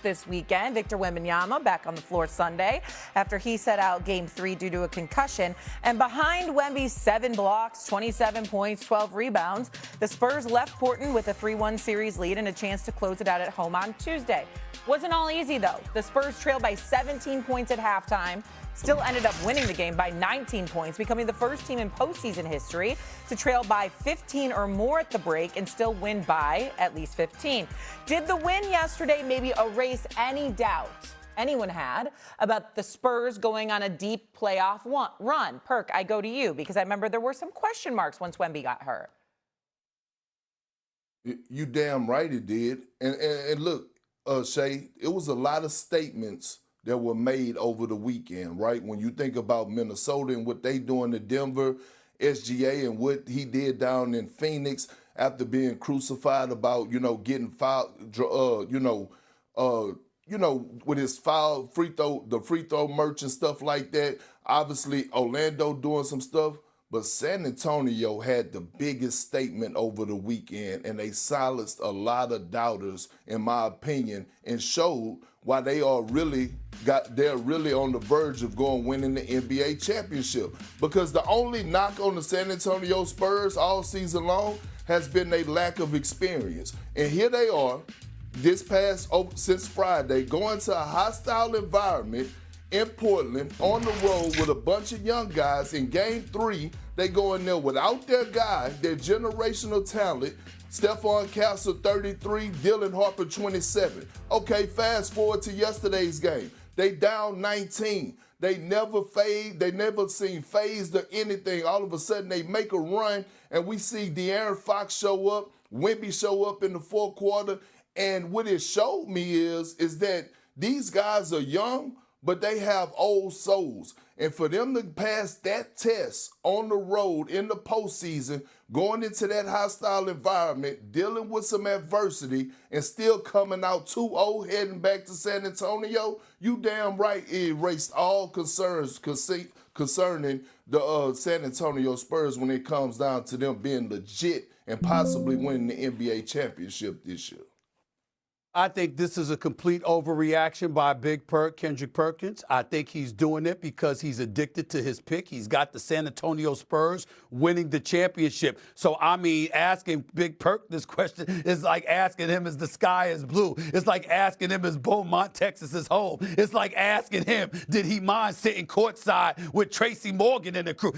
This weekend, Victor Wembanyama back on the floor Sunday after he set out Game 3 due to a concussion. And behind Wemby's 7 blocks, 27 points, 12 rebounds, the Spurs left Portland with a 3-1 series lead and a chance to close it out at home on Tuesday. Wasn't all easy, though. The Spurs trailed by 17 points at halftime, still ended up winning the game by 19 points, becoming the first team in postseason history to trail by 15 or more at the break and still win by at least 15. Did the win yesterday maybe erase any doubt anyone had about the Spurs going on a deep playoff run? Perk, I go to you because I remember there were some question marks once Wemby got hurt. You damn right it did. And look, Shay, it was a lot of statements that were made over the weekend, right? When you think about Minnesota and what they doing to Denver, SGA and what he did down in Phoenix after being crucified about, getting fouled, with his the free throw merch and stuff like that. Obviously, Orlando doing some stuff. But San Antonio had the biggest statement over the weekend, and they silenced a lot of doubters, in my opinion, and showed why they're really on the verge of winning the NBA championship. Because the only knock on the San Antonio Spurs all season long has been their lack of experience. And here they are, since Friday, going to a hostile environment in Portland on the road with a bunch of young guys. In Game 3, they go in there without their guy, their generational talent, Stephon Castle 33, Dylan Harper 27. Okay, fast forward to yesterday's game. They down 19. They never seem phased or anything. All of a sudden they make a run and we see De'Aaron Fox show up, Wemby show up in the fourth quarter. And what it showed me is that these guys are young, but they have old souls. And for them to pass that test on the road in the postseason, going into that hostile environment, dealing with some adversity, and still coming out 2-0, heading back to San Antonio, you damn right it erased all concerns concerning the San Antonio Spurs when it comes down to them being legit and possibly winning the NBA championship this year. I think this is a complete overreaction by Big Perk, Kendrick Perkins. I think he's doing it because he's addicted to his pick. He's got the San Antonio Spurs winning the championship. So, asking Big Perk this question is like asking him, is the sky is blue? It's like asking him, is Beaumont, Texas, his home? It's like asking him, did he mind sitting courtside with Tracy Morgan and the crew?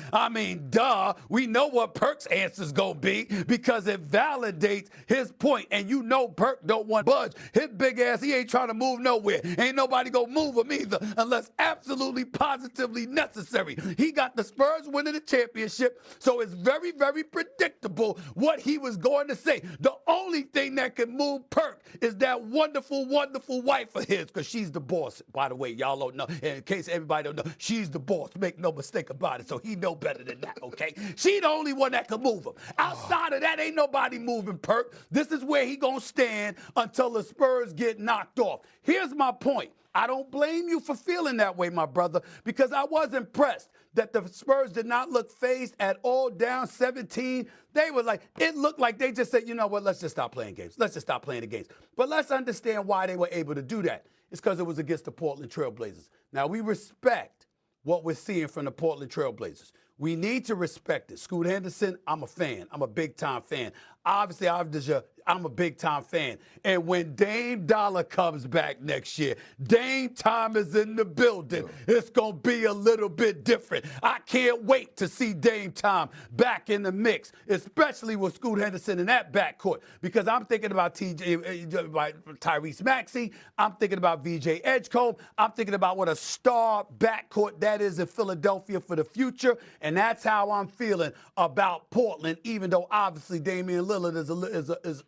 Duh. We know what Perk's answer's going to be because it validates his point. And you know Perk don't want budge. His big ass, he ain't trying to move nowhere. Ain't nobody gonna move him either unless absolutely positively necessary. He got the Spurs winning the championship, so it's very, very predictable what he was going to say. The only thing that can move Perk is that wonderful, wonderful wife of his, because she's the boss. By the way, y'all don't know. And in case everybody don't know, she's the boss. Make no mistake about it, so he know better than that, okay? She the only one that can move him. Outside of that, ain't nobody moving Perk. This is where he gonna stand until the Spurs get knocked off. Here's my point. I don't blame you for feeling that way, my brother, because I was impressed that the Spurs did not look phased at all, down 17. They were like, it looked like they just said, you know what, let's just stop playing games. Let's just stop playing the games. But let's understand why they were able to do that. It's because it was against the Portland Trail Blazers. Now, we respect what we're seeing from the Portland Trail Blazers. We need to respect it. Scoot Henderson, I'm a fan. I'm a big-time fan. Obviously, I'm a big-time fan. And when Dame Dollar comes back next year, Dame time is in the building. It's going to be a little bit different. I can't wait to see Dame time back in the mix, especially with Scoot Henderson in that backcourt, because I'm thinking about Tyrese Maxey. I'm thinking about VJ Edgecombe. I'm thinking about what a star backcourt that is in Philadelphia for the future, and that's how I'm feeling about Portland, even though obviously Damian Lillard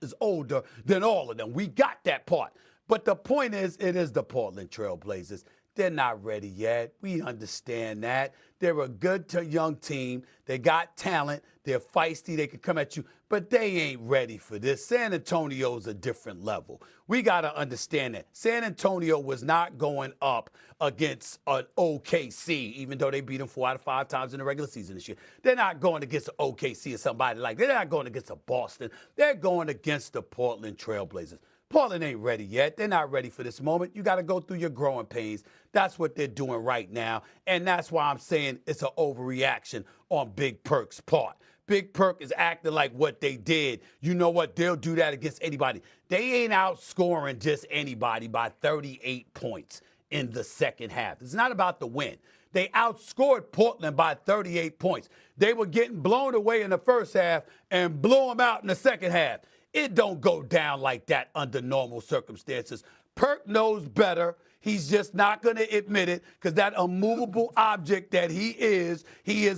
is older than all of them. We got that part. But the point is, it is the Portland Trail Blazers. They're not ready yet. We understand that. They're a good young team. They got talent. They're feisty. They can come at you. But they ain't ready for this. San Antonio's a different level. We got to understand that. San Antonio was not going up against an OKC, even though they beat them 4 out of 5 times in the regular season this year. They're not going against an OKC or somebody like that. They're not going against a Boston. They're going against the Portland Trail Blazers. Portland ain't ready yet. They're not ready for this moment. You got to go through your growing pains. That's what they're doing right now. And that's why I'm saying it's an overreaction on Big Perk's part. Big Perk is acting like what they did. You know what? They'll do that against anybody. They ain't outscoring just anybody by 38 points in the second half. It's not about the win. They outscored Portland by 38 points. They were getting blown away in the first half and blew them out in the second half. It don't go down like that under normal circumstances. Perk knows better. He's just not going to admit it because that immovable object that he is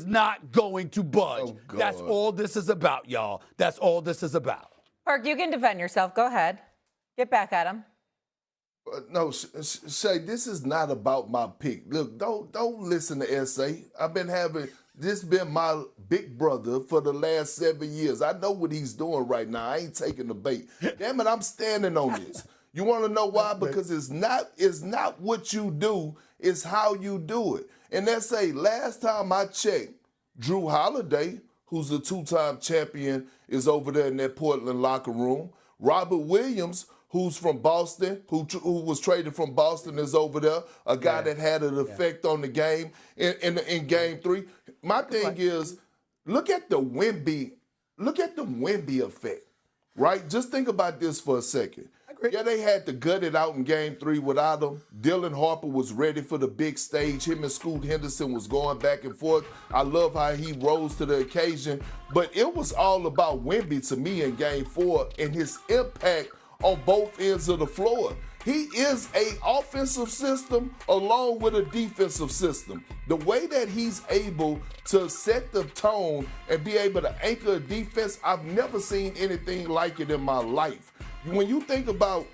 not going to budge. Oh, God. That's all this is about, y'all. That's all this is about. Perk, you can defend yourself. Go ahead. Get back at him. No, Shay, this is not about my pick. Look, don't listen to SA. I've been having this been my big brother for the last 7 years. I know what he's doing right now. I ain't taking the bait. Damn it, I'm standing on this. You want to know why? Because it's not what you do, it's how you do it. And SA, last time I checked, Drew Holiday, who's a two-time champion, is over there in that Portland locker room. Robert Williams, who's from Boston, who was traded from Boston, is over there. A guy that had an effect on the game in Game 3. My thing is, look at the Wemby effect, right? Just think about this for a second. Yeah, they had to gut it out in Game 3 without him. Dylan Harper was ready for the big stage. Him and Scoot Henderson was going back and forth. I love how he rose to the occasion. But it was all about Wemby to me in Game 4 and his impact on both ends of the floor. He is an offensive system along with a defensive system. The way that he's able to set the tone and be able to anchor a defense, I've never seen anything like it in my life. When you think about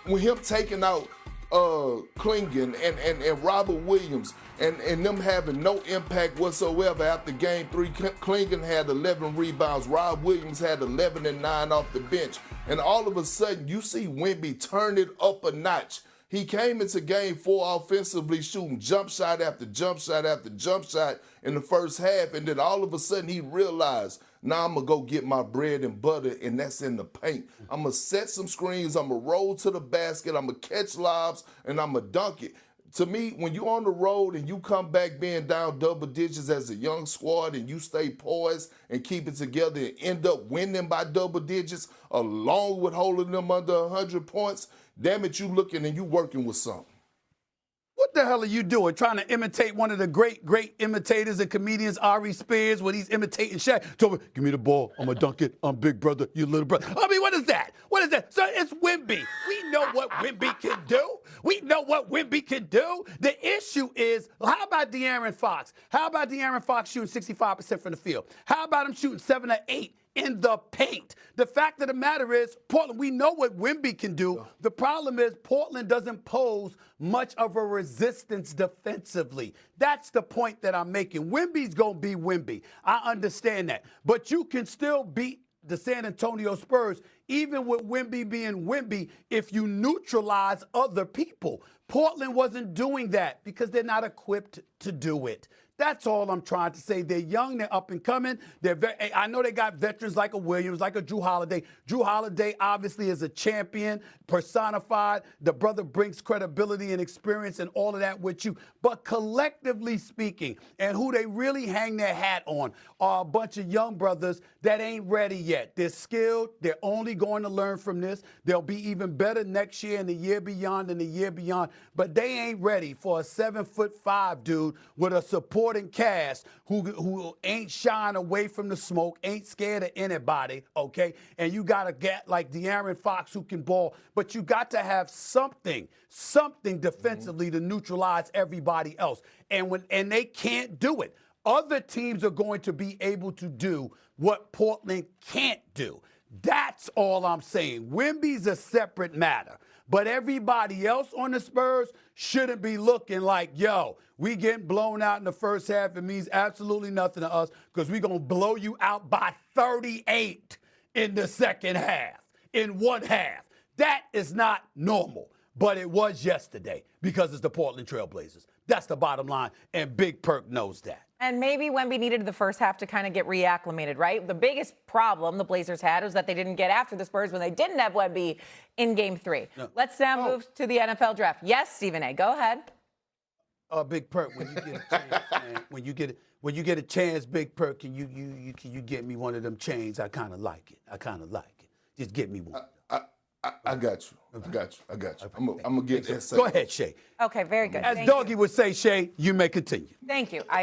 when him taking out Klingon and Robert Williams and them having no impact whatsoever after Game 3, Klingon had 11 rebounds, Rob Williams had 11 and 9 off the bench. And all of a sudden, you see Wemby turn it up a notch. He came into Game 4 offensively shooting jump shot after jump shot after jump shot in the first half, and then all of a sudden he realized, now I'm going to go get my bread and butter, and that's in the paint. I'm going to set some screens, I'm going to roll to the basket, I'm going to catch lobs, and I'm going to dunk it. To me, when you're on the road and you come back being down double digits as a young squad and you stay poised and keep it together and end up winning by double digits along with holding them under 100 points, damn it, you looking and you working with something. What the hell are you doing? Trying to imitate one of the great imitators and comedians, Ari Spears, when he's imitating Shaq? Told me, give me the ball. I'm going to dunk it. I'm big brother. You little brother. I mean, what is that? What is that? So it's Wemby. We know what Wemby can do. We know what Wemby can do. The issue is, how about De'Aaron Fox? How about De'Aaron Fox shooting 65% from the field? How about him shooting 7 or 8? In the paint. The fact of the matter is, Portland, we know what Wemby can do. The problem is Portland doesn't pose much of a resistance defensively. That's the point that I'm making. Wemby's going to be Wemby. I understand that. But you can still beat the San Antonio Spurs, even with Wemby being Wemby, if you neutralize other people. Portland wasn't doing that because they're not equipped to do it. That's all I'm trying to say. They're young, they're up and coming. I know they got veterans like a Williams, like a Drew Holiday. Drew Holiday obviously is a champion, personified. The brother brings credibility and experience and all of that with you. But collectively speaking, and who they really hang their hat on are a bunch of young brothers that ain't ready yet. They're skilled. They're only going to learn from this. They'll be even better next year and the year beyond and the year beyond. But they ain't ready for a 7'5" dude with a supporting cast who ain't shying away from the smoke, ain't scared of anybody, okay? And you got to get like De'Aaron Fox who can ball, but you got to have something defensively to neutralize everybody else. And they can't do it. Other teams are going to be able to do what Portland can't do. That's all I'm saying. Wemby's a separate matter. But everybody else on the Spurs shouldn't be looking like, yo, we getting blown out in the first half. It means absolutely nothing to us because we're going to blow you out by 38 in the second half, in one half. That is not normal. but it was yesterday because it's the Portland Trailblazers. That's the bottom line, and Big Perk knows that. And maybe Wemby needed the first half to kind of get reacclimated, right? The biggest problem the Blazers had was that they didn't get after the Spurs when they didn't have Wemby in Game 3. No. Let's now move to the NFL draft. Yes, Stephen A., go ahead. Big Perk, when you get a chance, man, when you get a chance, Big Perk, can you get me one of them chains? I kind of like it. Just get me one. I got you. I got you. I'm gonna get that. Go ahead, Shay. Okay, very good. As Doggy would say, Shay, you may continue. Thank you. I